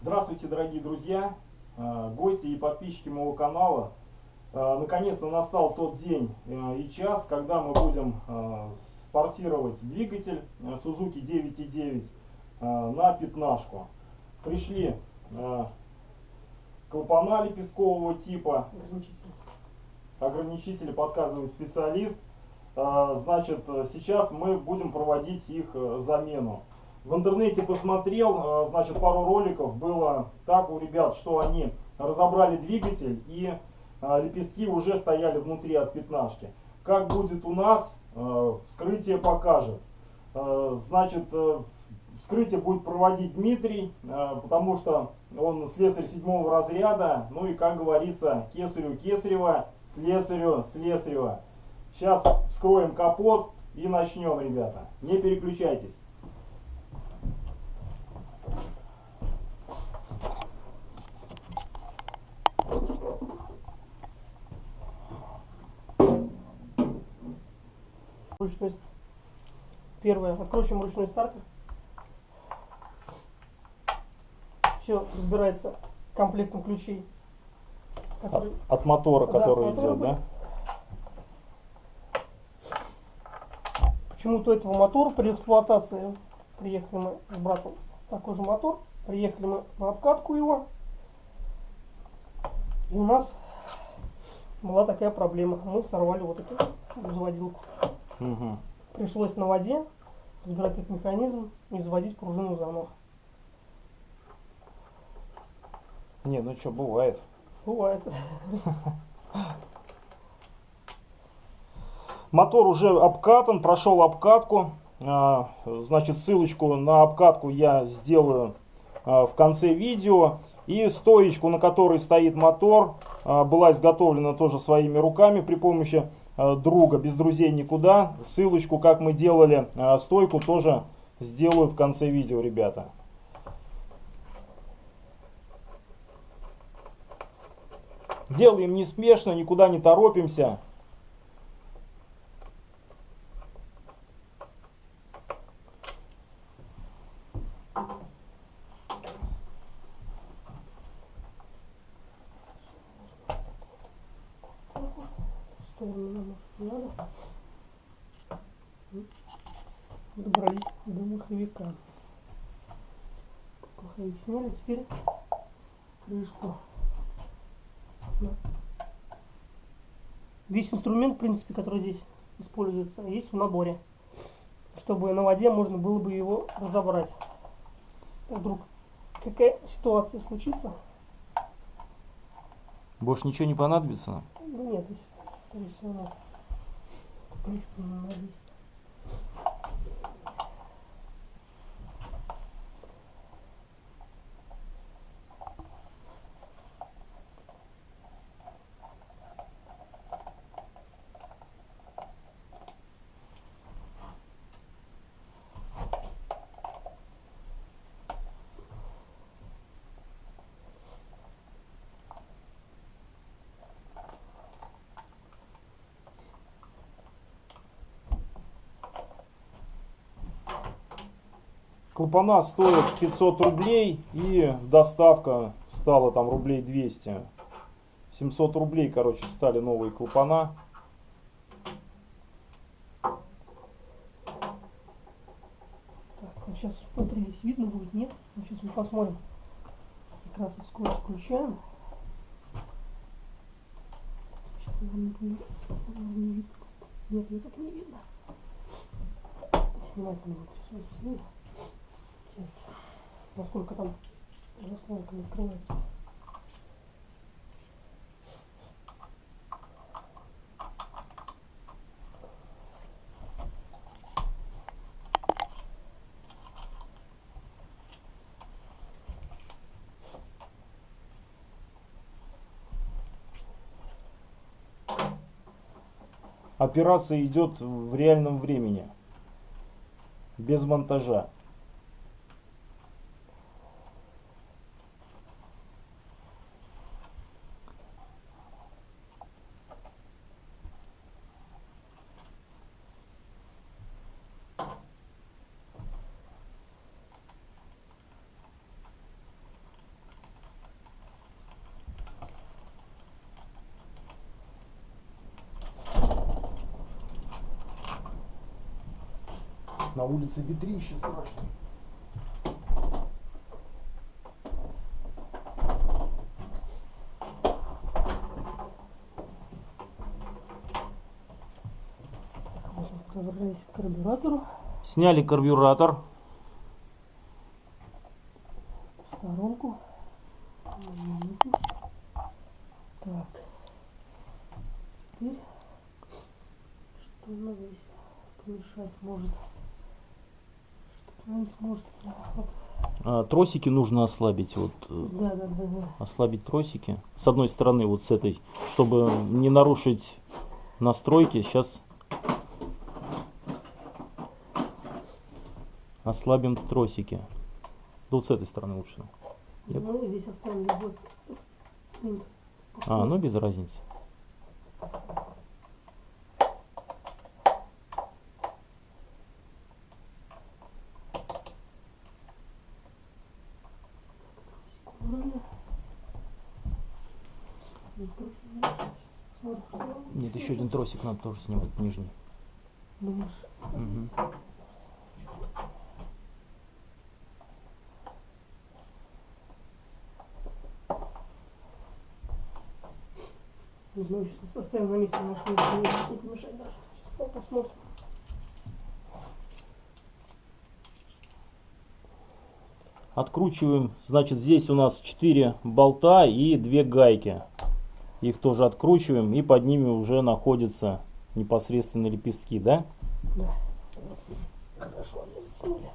Здравствуйте, дорогие друзья, гости и подписчики моего канала. Наконец-то настал тот день и час, когда мы будем форсировать двигатель Suzuki 9.9 на пятнашку. Пришли клапана лепесткового типа, ограничители подсказывает специалист. Значит, сейчас мы будем проводить их замену. В интернете посмотрел, значит, пару роликов было так у ребят, что они разобрали двигатель и лепестки уже стояли внутри от пятнашки. Как будет у нас, вскрытие покажет. Значит, вскрытие будет проводить Дмитрий, потому что он слесарь 7-го разряда. Ну и, как говорится, кесарю кесарева, слесарю слесарева. Сейчас вскроем капот и начнем, ребята. Не переключайтесь. Первое. Откручиваем ручной стартер. Все разбирается комплектом ключей. Который... От мотора, да, который идет, да? Почему-то этого мотора при эксплуатации, приехали мы с братом с такой же мотор, приехали мы на обкатку его, и у нас была такая проблема. Мы сорвали вот эту заводилку. Угу. Пришлось на воде разбирать этот механизм и заводить пружину заново. Не, ну что, бывает. Бывает. Мотор уже обкатан, прошел обкатку. Значит, ссылочку на обкатку я сделаю в конце видео. И стоечку, на которой стоит мотор, была изготовлена тоже своими руками при помощи друга. Без друзей никуда. Ссылочку, как мы делали стойку, тоже сделаю в конце видео, ребята. Делаем неспешно, никуда не торопимся. Добрались до маховика. Маховик сняли, теперь крышку. Весь инструмент, в принципе, который здесь используется, есть в наборе, чтобы на воде можно было бы его разобрать. Вдруг какая ситуация случится? Больше ничего не понадобится? Ну нет, здесь, скорее всего, надо ступенечку надеть. Клапана стоят 500 рублей и доставка стала там рублей 200. 700 рублей, короче, стали новые клапана. Так, вот сейчас смотри, здесь видно будет, нет? Ну, сейчас мы посмотрим. Как раз скорость включаем. Нет, мне так не видно. Снимать надо. Сейчас. Насколько там заслонка не открывается. операция идет в реальном времени, без монтажа. На улице ветрище страшно. Проверяюсь к карбюратору. Сняли карбюратор. В сторонку. Так. Теперь что надо здесь помешать может. Что-нибудь может. Вот. Тросики нужно ослабить. Вот, Да. ослабить тросики. С одной стороны, вот с этой, чтобы не нарушить настройки. Сейчас ослабим тросики. Да вот с этой стороны лучше. Ну, здесь оставим вот. Ну без разницы. Нет, еще один тросик надо тоже снимать, нижний. Думаешь? Угу. Ну, сейчас оставим на месте машину, не помешать даже. Сейчас посмотрим. Откручиваем, значит, здесь у нас 4 болта и 2 гайки. Их тоже откручиваем, и под ними уже находятся непосредственно лепестки, да? Да. Вот здесь хорошо они затянули.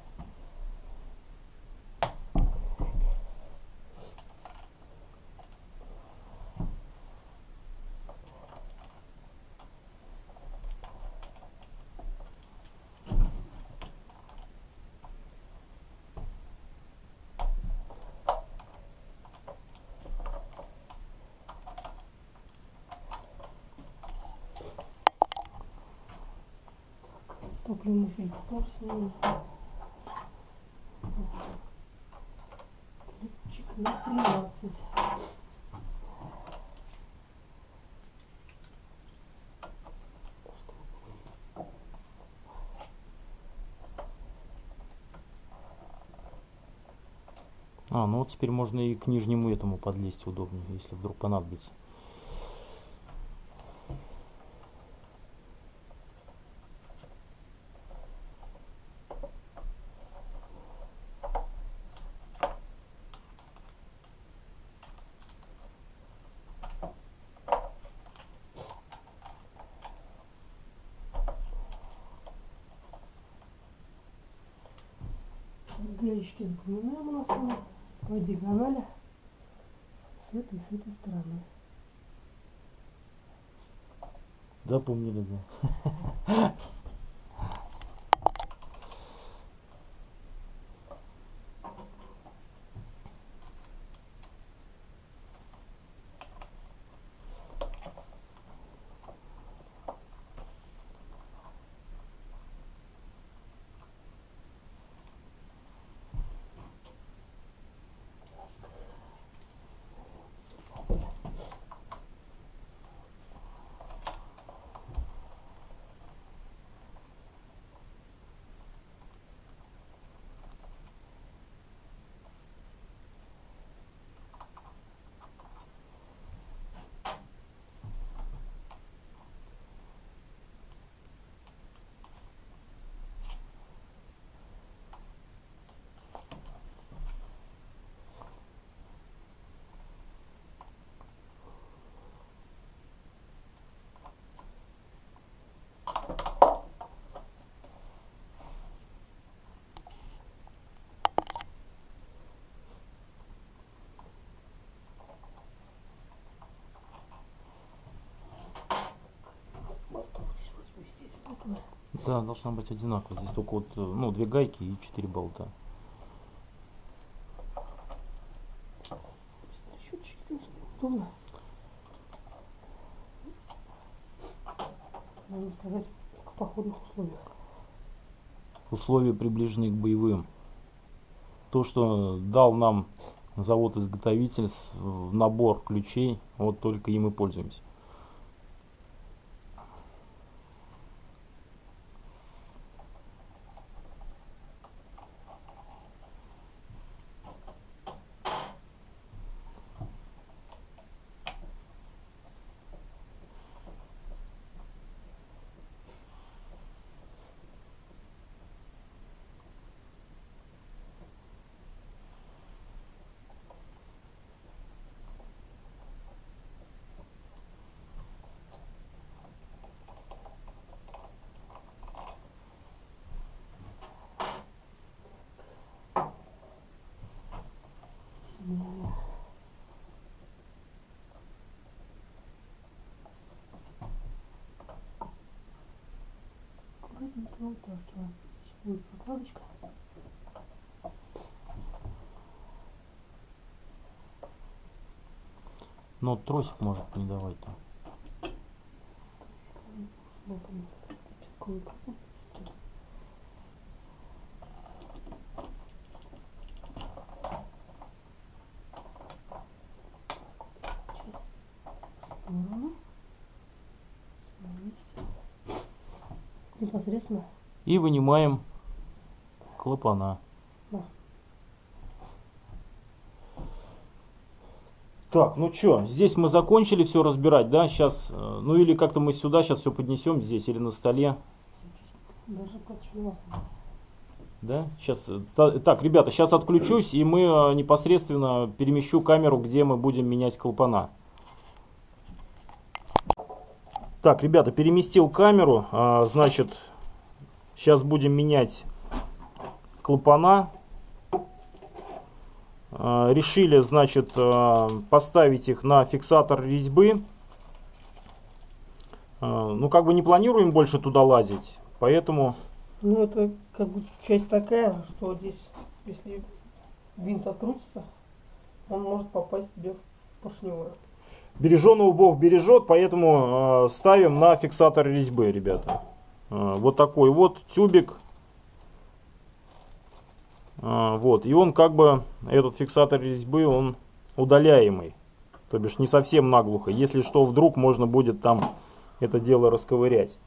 Топливный фильтр тоже сняли. Ключик на 13. Ну вот теперь можно и к нижнему этому подлезть удобнее, если вдруг понадобится. Гаечки запоминаем у нас по диагонали с этой стороны. Запомнили, да. Да, должна быть одинаково. Здесь только вот, ну, 2 гайки и 4 болта. Счетчики, конечно, удобно. Надо сказать, в походных условиях. Условия приближены к боевым. То, что дал нам завод-изготовитель в набор ключей, вот только им и пользуемся. Аккуратненько вытаскиваем. Сейчас будет прокладочка. Но тросик может не давать там. Вот он, лепестковый капель. Сторону. Непосредственно. И вынимаем клапана. Да. Так, ну что, Здесь мы закончили все разбирать, да? Сейчас, ну или как-то мы сюда сейчас все поднесем здесь или на столе. Даже подчеркнула. Да? Сейчас, так, ребята, сейчас отключусь и мы непосредственно перемещу камеру, где мы будем менять клапана. Так, ребята, переместил камеру, значит, сейчас будем менять клапана. Решили, значит, поставить их на фиксатор резьбы. Ну, как бы не планируем больше туда лазить, поэтому... Ну, это как бы часть такая, что здесь, если винт открутится, он может попасть тебе в поршневую. Береженого Бог бережет, поэтому ставим на фиксатор резьбы, ребята. Вот такой вот тюбик. Вот, и он как бы, этот фиксатор резьбы, он удаляемый. То бишь не совсем наглухо. Если что, вдруг можно будет там это дело расковырять.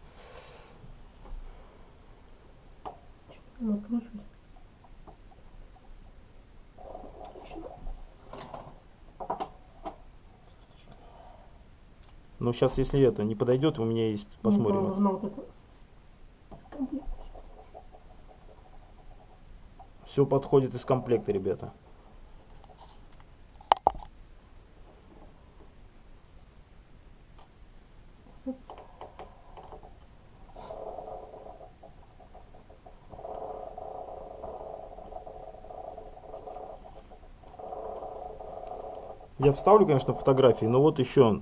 Накручивать. Но сейчас, если это не подойдет, у меня есть, посмотрим. Мне нужна вот эта комплект. Все подходит из комплекта, ребята. Я вставлю, конечно, фотографии, но вот еще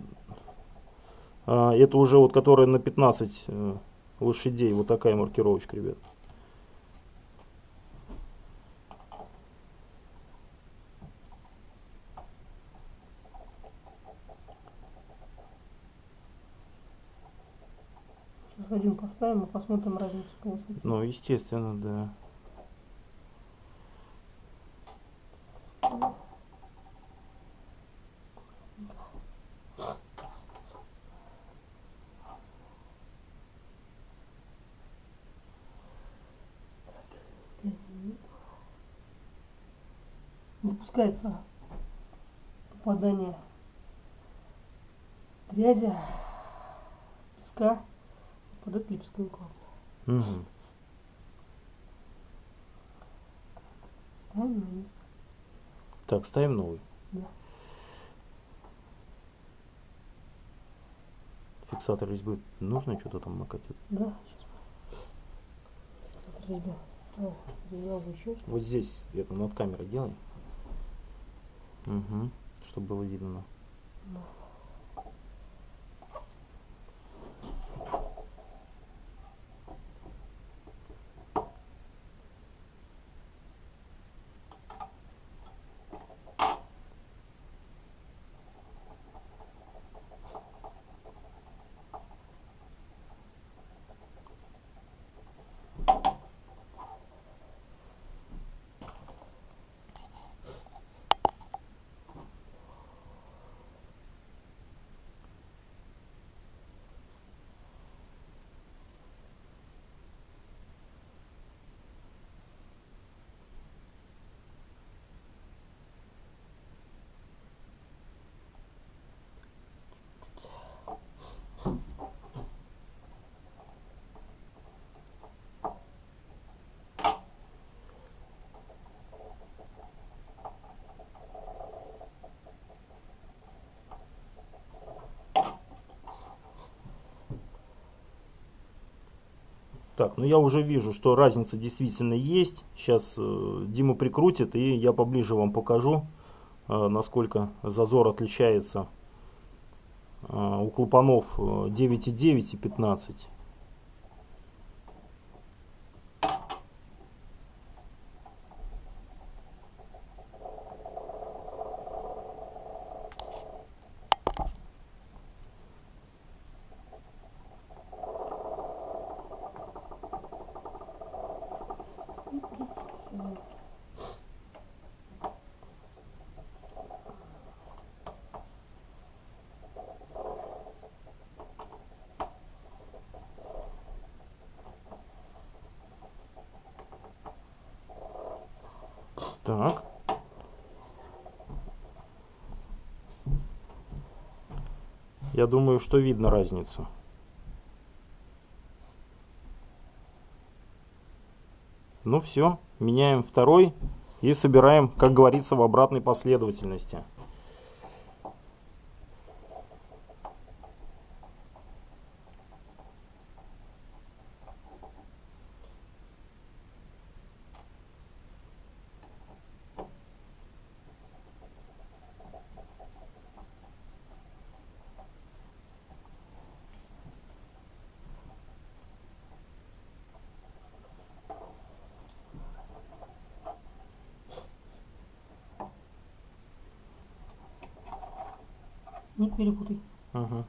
это уже вот, которая на 15 лошадей, вот такая маркировочка, ребят. Сейчас один поставим и посмотрим разницу по высоте. Ну, естественно, да. Допускается попадание грязи, песка под этот лепестковый клапан. Угу. Ставим на место. Так, ставим новый. Да. Фиксатор резьбы нужно что-то там макать? Да, сейчас. Резьба. Резьба еще. Вот здесь, это над камерой делай. Угу. Чтобы было видно. Да. Так, ну я уже вижу, что разница действительно есть. Сейчас Дима прикрутит, и я поближе вам покажу, насколько зазор отличается у клапанов 9,9 и 15. Так. Я думаю, что видно разницу. Ну все, меняем второй и собираем, как говорится, в обратной последовательности. Не перепутай. Угу.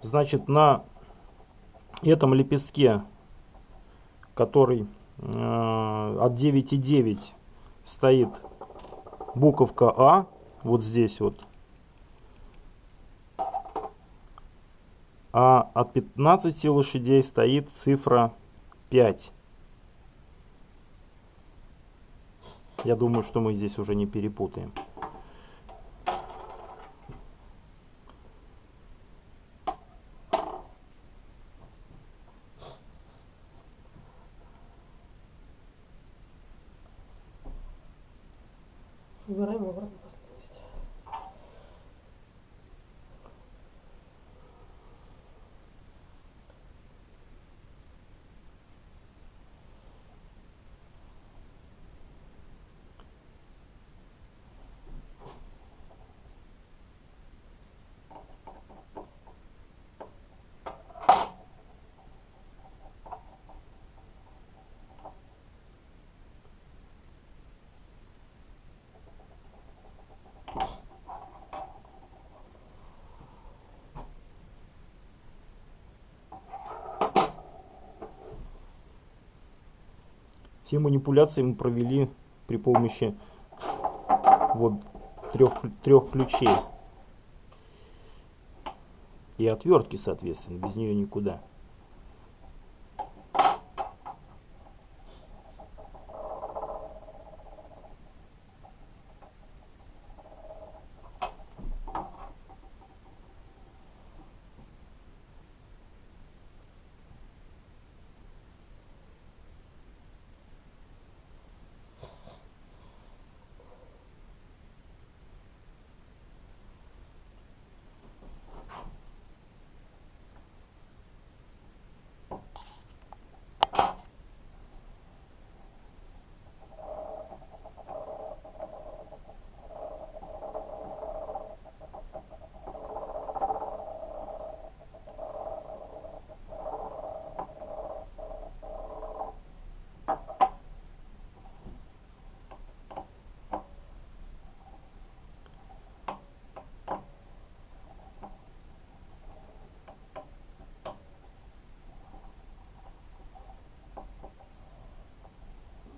Значит, на этом лепестке, который от 9,9 стоит буковка А, вот здесь вот, а от 15 лошадей стоит цифра 5. Я думаю, что мы здесь уже не перепутаем. Собираем в обратной последовательности. Все манипуляции мы провели при помощи вот трех ключей. И отвертки, соответственно, без нее никуда.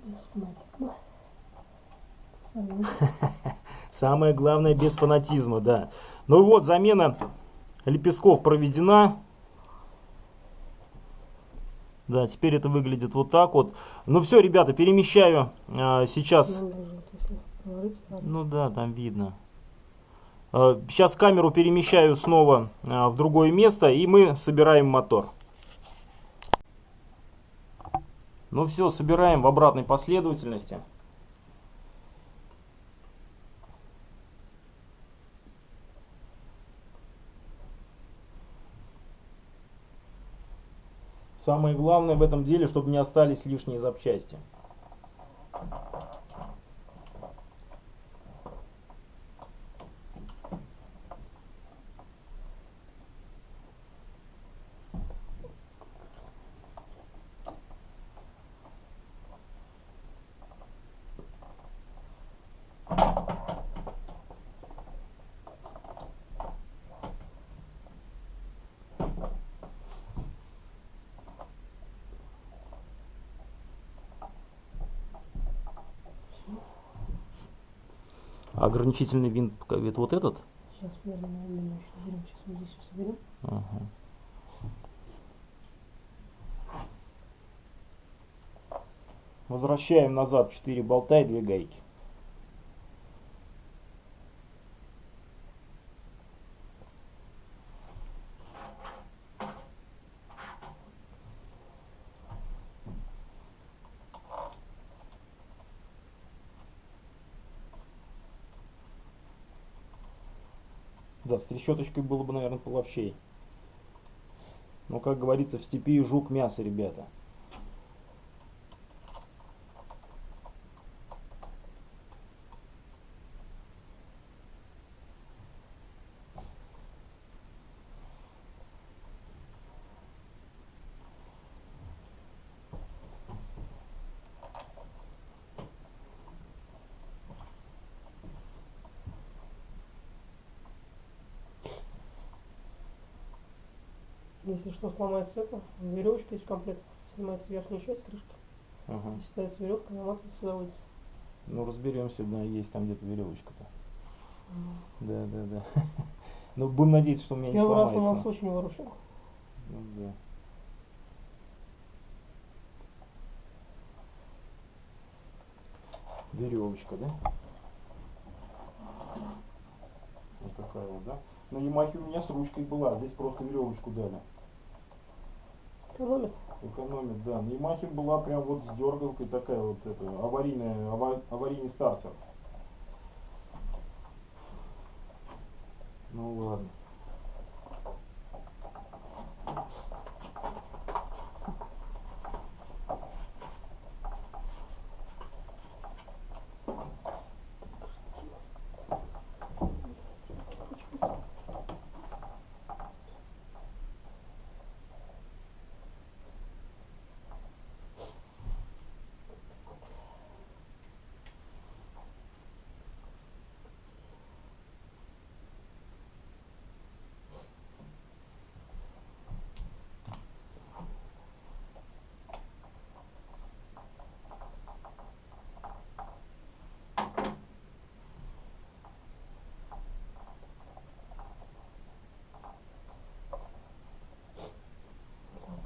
Без фанатизма. Сами. Самое главное, без фанатизма, да. Ну вот, замена лепестков проведена. Да, теперь это выглядит вот так вот. Ну все, ребята, перемещаю сейчас. Нам даже вот если говорить, сразу. Ну да, там видно. Сейчас камеру перемещаю снова в другое место, и мы собираем мотор. Ну все, собираем в обратной последовательности. Самое главное в этом деле, чтобы не остались лишние запчасти. Ограничительный винт ведь вот этот? Сейчас, наверное, еще соберем. Сейчас вот здесь все соберем. Ага. Возвращаем назад 4 болта и 2 гайки. Да, с трещоточкой было бы, наверное, половчей. Но, как говорится, в степи и жук мясо, ребята. Если что, сломается это, веревочка есть комплект. Снимается верхняя часть крышки. Ага. Ставится веревка, наматывается, сюда выйдется. Ну, разберемся, да, есть там где-то веревочка-то. Да, да, да. Ну, будем надеяться, что у меня не Первый раз сломается. у нас очень выручил. Ну, да. Веревочка, да? Вот такая вот, да? На Ямахе у меня с ручкой была, здесь просто веревочку дали. Экономит. Экономит, да. На Ямахе была прям вот с дергалкой такая вот это, аварийный стартер. Ну ладно.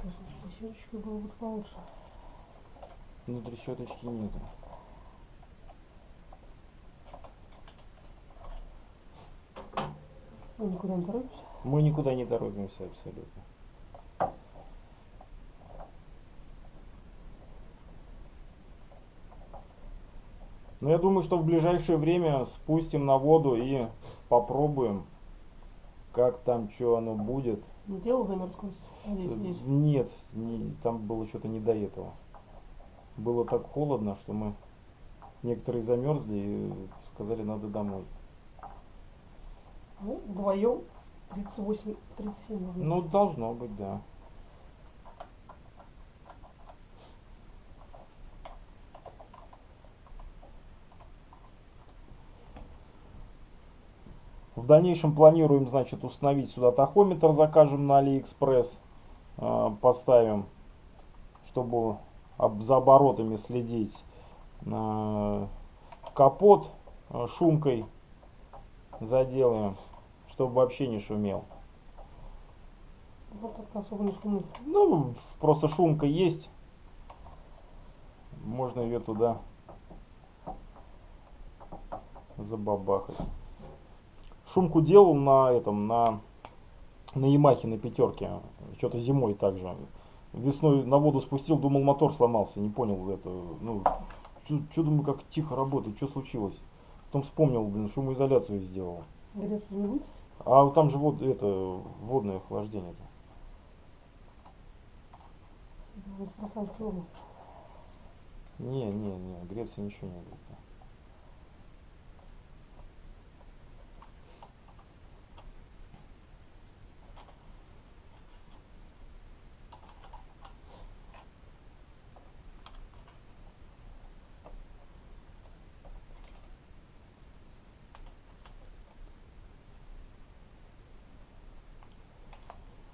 Конечно, с трещоточкой было бы получше. Внутри щеточки нету. Мы никуда не торопимся. Мы никуда не торопимся абсолютно. Но я думаю, что в ближайшее время спустим на воду и попробуем, как там, что оно будет. Не делал замер скорость? Надеюсь. Нет, там было что-то не до этого. Было так холодно, что мы некоторые замерзли и сказали, надо домой. Ну, вдвоем 38-37 можно. Ну, должно быть, да. В дальнейшем планируем, значит, установить сюда тахометр, закажем на Алиэкспресс, поставим, чтобы за оборотами следить. Капот шумкой заделаем, чтобы вообще не шумел. Вот так особо не шумит. Ну, просто шумка есть, можно ее туда забабахать. Шумку делал на Ямахе, на пятерке, что-то зимой также. Весной на воду спустил, думал, мотор сломался, не понял это. Ну, что думаю, как тихо работает, что случилось. Потом вспомнил, блин, шумоизоляцию сделал. Греться не будет? А там же водное охлаждение-то. в Астраханской области. Не, Греция ничего не будет.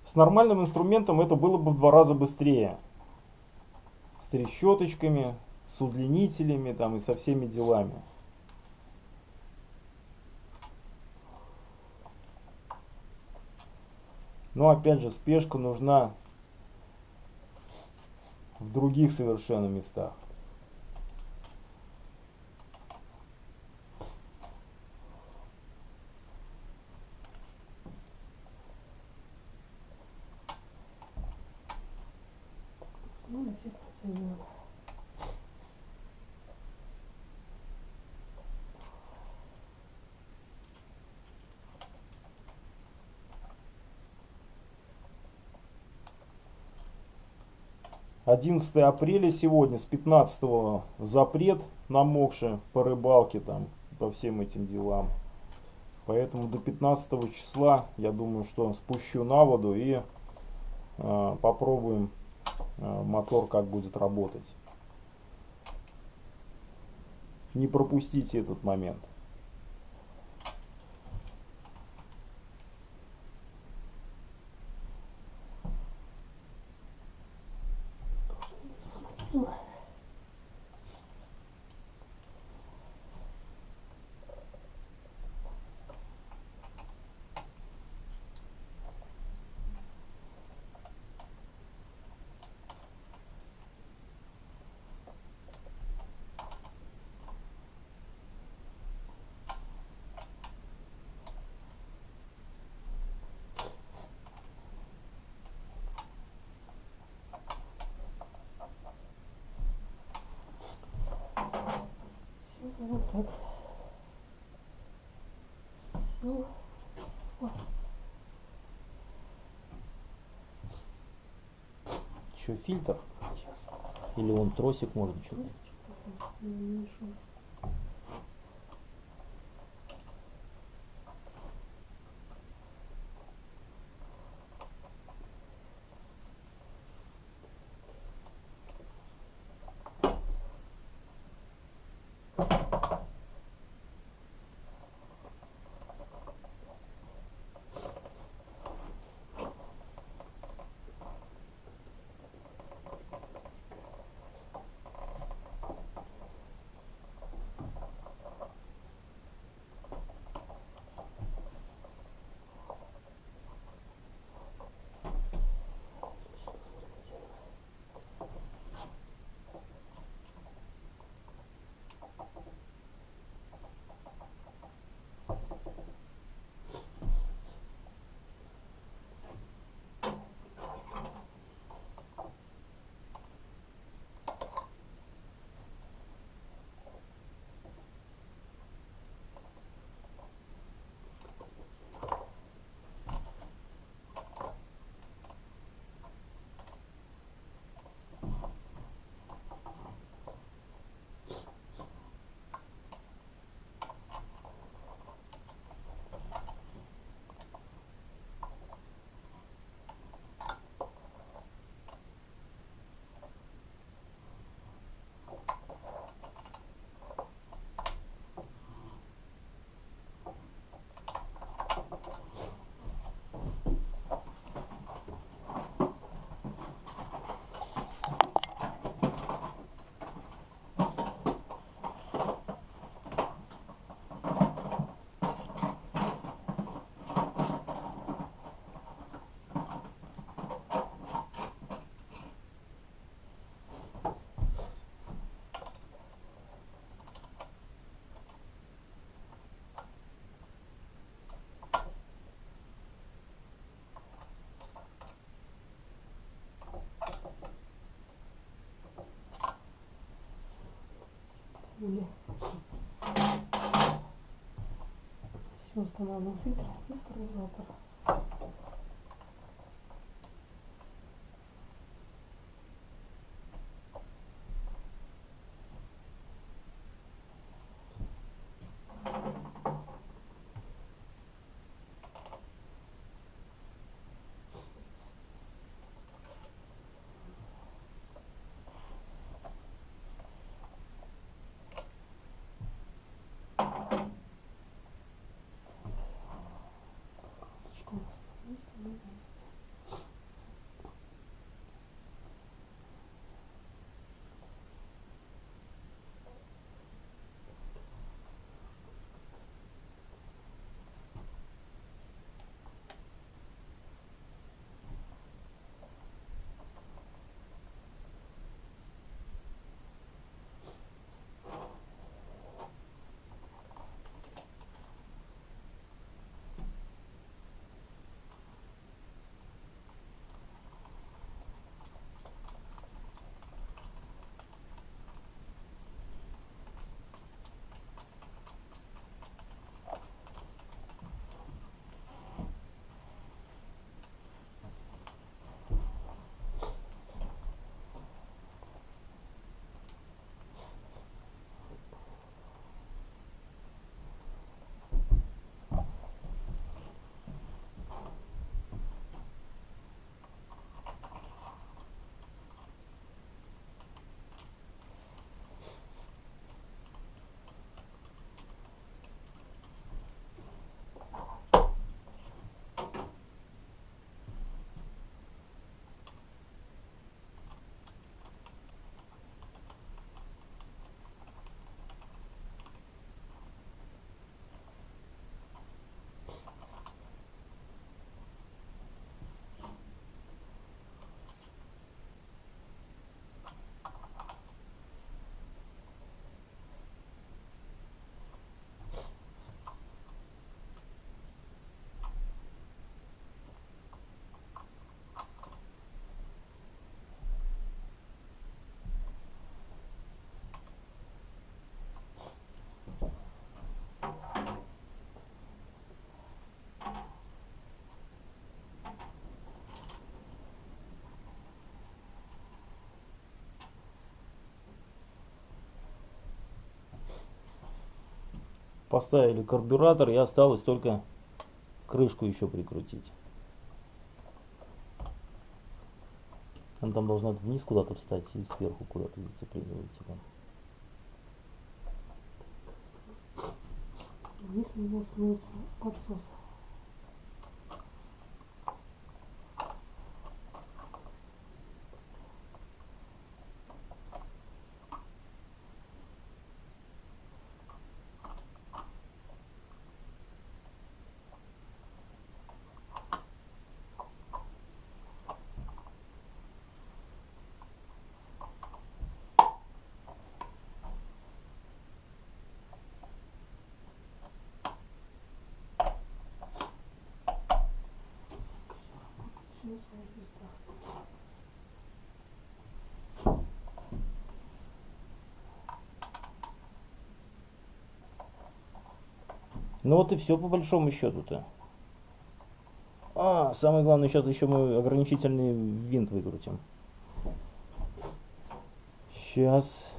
С нормальным инструментом это было бы в 2 раза быстрее. С трещоточками, с удлинителями там, и со всеми делами. Но опять же, спешка нужна в других совершенно местах. Ну, на все процессы. 11 апреля сегодня, с 15 запрет на мокши по рыбалке, там, по всем этим делам. Поэтому до 15 числа, я думаю, что спущу на воду и попробуем мотор как будет работать. Не пропустите этот момент. Вот так. Все. Еще фильтр? Сейчас. Или он тросик можно что-то? Все, устанавливаем фильтр и карбюратор. Поставили карбюратор, и осталось только крышку еще прикрутить. Она там должна вниз куда-то встать и сверху куда-то зацепливать. Типа. Вниз у него становится подсос. Ну вот и все по большому счету-то. Самое главное, сейчас еще мы ограничительный винт выкрутим. Сейчас.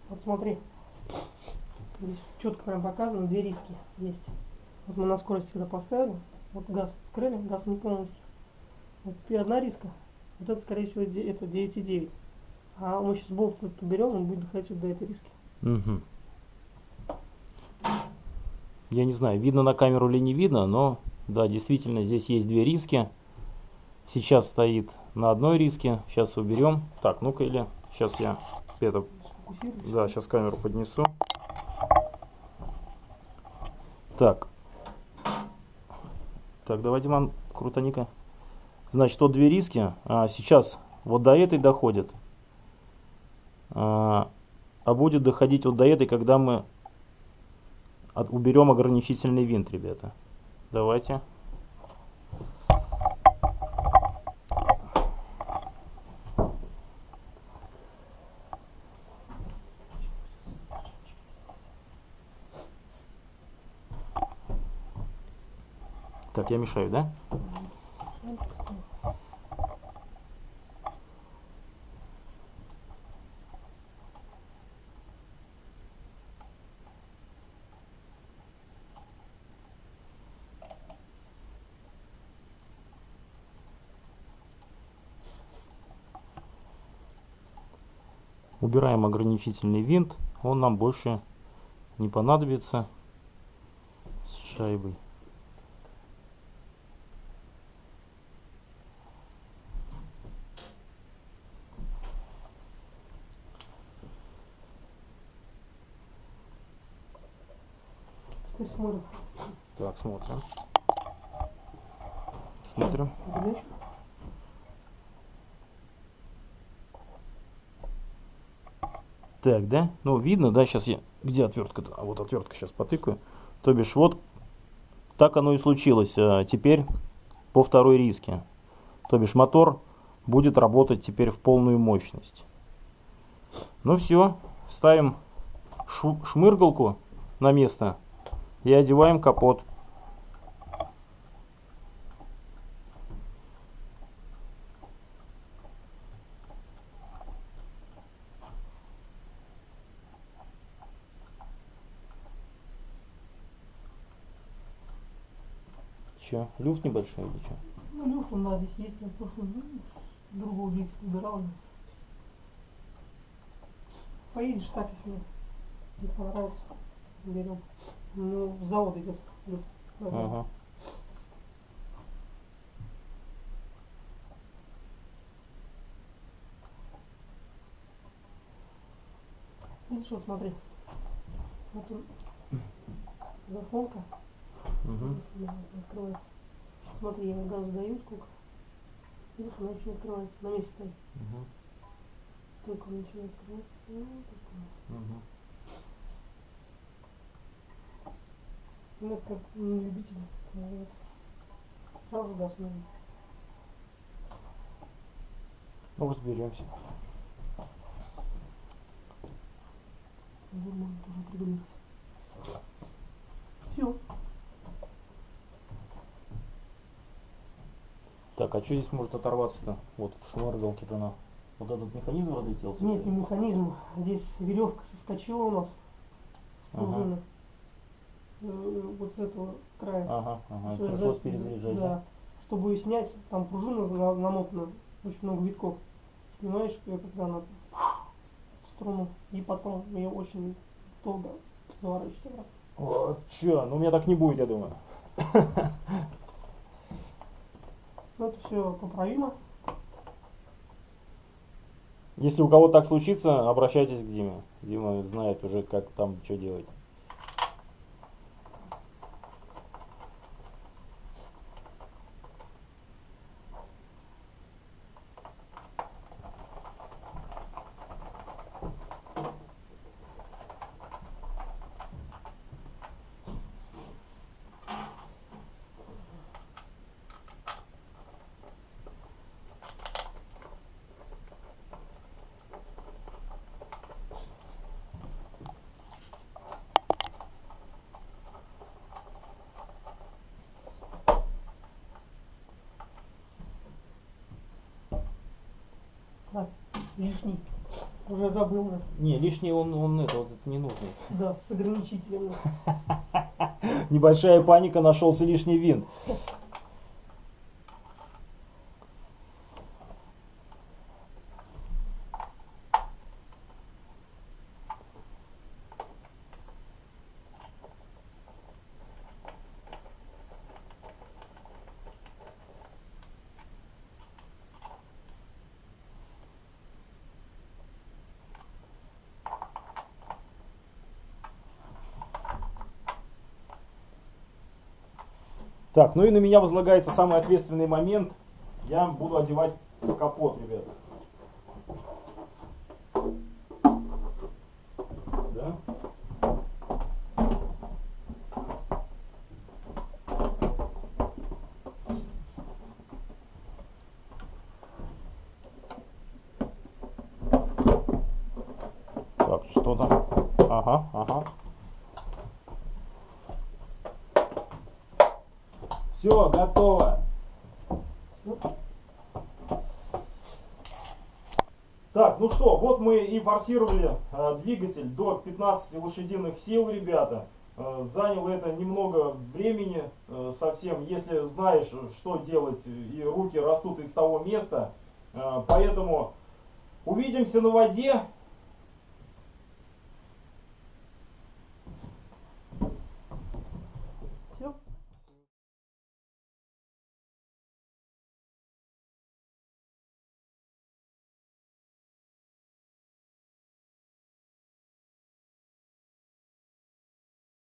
Вот смотри, здесь четко прям показано, две риски есть. Вот мы на скорость когда поставили, вот газ открыли, газ не полностью. Вот теперь одна риска, вот это скорее всего это 9,9. А мы сейчас болт этот уберем, он будет доходить вот до этой риски. Угу. Я не знаю, видно на камеру или не видно, но да, действительно здесь есть две риски. Сейчас стоит на одной риске, сейчас уберем. Так, ну-ка, или сейчас я это... Да, сейчас камеру поднесу. Так. Так, давай, Диман, крутаника. Значит, вот две риски. Сейчас вот до этой доходит. А будет доходить вот до этой, когда мы уберем ограничительный винт, ребята. Давайте. Так, я мешаю, да? Убираем ограничительный винт, он нам больше не понадобится с шайбой. Теперь смотрим. Так, смотрим. Смотрим. Передачу. Так, да? Ну, видно, да, сейчас я... Где отвертка-то? А вот отвертка, сейчас потыкаю. То бишь, вот так оно и случилось. Теперь по второй риске. То бишь, мотор будет работать теперь в полную мощность. Ну все, ставим шмыргалку на место и одеваем капот. Че, люфт небольшой или что? Ну, люфт, да, здесь есть, я просто другого двигателя убирал. Поедешь так, если нет. Не понравился. Берем. Ну, завод идет. Ага. Видишь, вот смотри. Вот он. Заслонка. Угу. Если она открывается. Смотри, я газу даю сколько. Видишь, она еще не открывается. На месте стоит. Угу. Только он начинает открываться. Ну, такое. Угу. Ну, это как не любитель. Вот. Сразу же газ нужен. Ну, разберемся. Можно тоже отрегулировать. Все. Так, а что здесь может оторваться-то? Вот в шваргалке-то она. Вот этот механизм разлетелся? Нет, не механизм. Здесь веревка соскочила у нас с Ага. пружины. Вот с этого края. Ага, ага. Всё, Пришлось за- перезаряжать. Да. Чтобы ее снять, там пружина намотана, очень много витков. Снимаешь ее, когда она в струну, и потом ее очень долго заворачивать обратно. О, чё? Ну у меня так не будет, я думаю. Ну, это все поправимо. Если у кого так случится, обращайтесь к Диме. Дима знает уже, как там что делать. Да, лишний. Уже забыл. Да. Не, лишний он это вот это не нужный. Да, с ограничителем. Небольшая паника, нашелся лишний винт. Так, ну и на меня возлагается самый ответственный момент. Я буду одевать капот, ребята. Да? Так, что там? Ага, ага. Все, готово. Так, ну что, вот мы и форсировали двигатель до 15 лошадиных сил, ребята. Заняло это немного времени совсем, если знаешь, что делать, и руки растут из того места. Поэтому увидимся на воде.